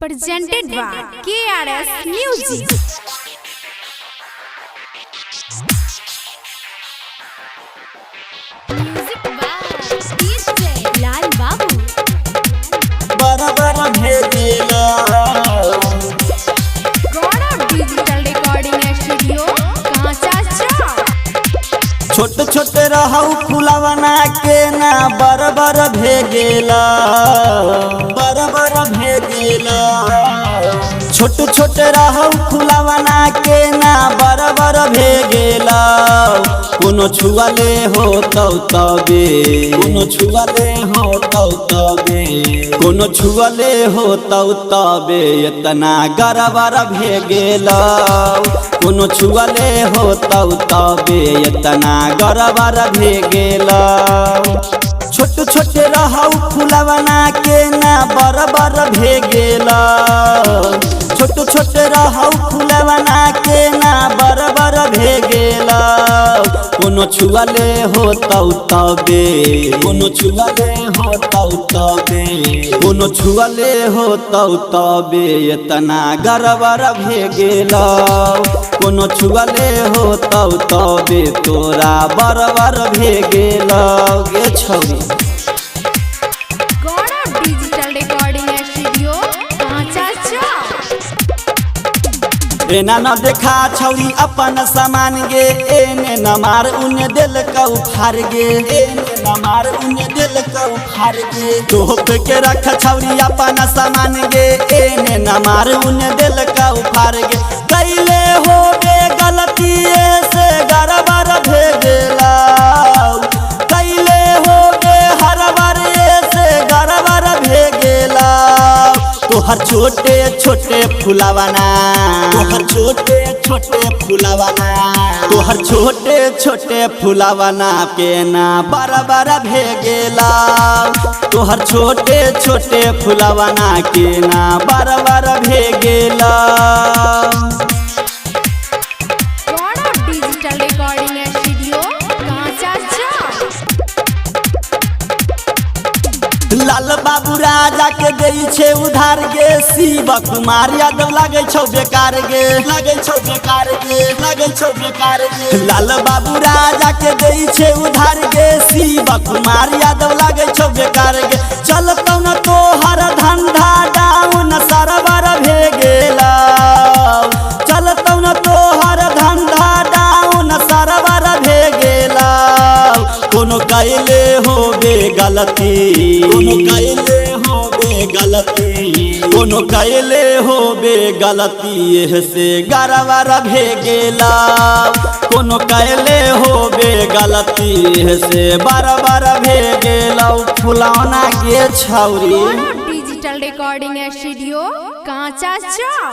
presented by KRS Music. Music by DJ Lal Babu. बराबर भेजिला God of Digital Recording Studio, कांचा चौक। छोट छोट रहू फुलवना के ना बराबर भेजिला बराबर भेजिला छोट छोट रहू फुलवना के ना बराबर भेजिला कोनो छुआले हो तबे कोनो छुआले हो तबे कोनो छुआले हो तबे इतना गरबर भेजिला कोनो छुआले हो तबे इतना गरबर भेजिला छोट छोट रहू फुलवना के ना बराबर भेजिला छोट छोट रहू फुलवना के ना बराबर भेजिला कोनो छुआले हो तबे कोनो छुआले हो तबे कोनो छुआले हो तबे इतना गरबर भेजिला कोनो छुआले हो तबे तोरा बराबर भेजिला गे छौरी God of Digital Recording Studio, कांचा चौक। एना न देखा छौरी अपन सामान गे एने न मार उन्हें दिल का उखाड़ गे एने न मार उन्हें दिल का उखाड़ गे तोप के रख छौरी अपन सामान गे एने न मार उन्हें दिल का उखाड़ गे कैले हो बे गलती से गड़बड़ भेजिला कैले हो बे हर बार से गड़बड़ भेजिला तोहर छोटे छोटे फुलवना तोहर छोटे छोटे फुलवना तोहर छोटे छोटे फुलवना के ना बराबर भेजिला तोहर छोटे छोटे फुलवना के ना बराबर भेजिला God of Digital Recording Studio, कांचा चौक। लाल बाबू राजा के गई छे उधार गे शिव कुमार यादव लागे छौ बेकार गे लागे छौ बेकार गे लागे छौ बेकार गे लाल बाबू राजा के गई छे उधार गे शिव कुमार यादव लागे छौ बेकार गे चलतौ न तोहर धंधा डाउन सरबर भेजिला चलतौ न तोहर धंधा डाउन सरबर भेजिला कोनो कैले होबे गलती कोनो कैले होबे गलती कोनो कैले होबे गलती से गरबर भेजिला कोनो कैले होबे गलती से बराबर भेजिला फुलौना गे छौरी God of Digital Recording Studio, Kancha Chowk.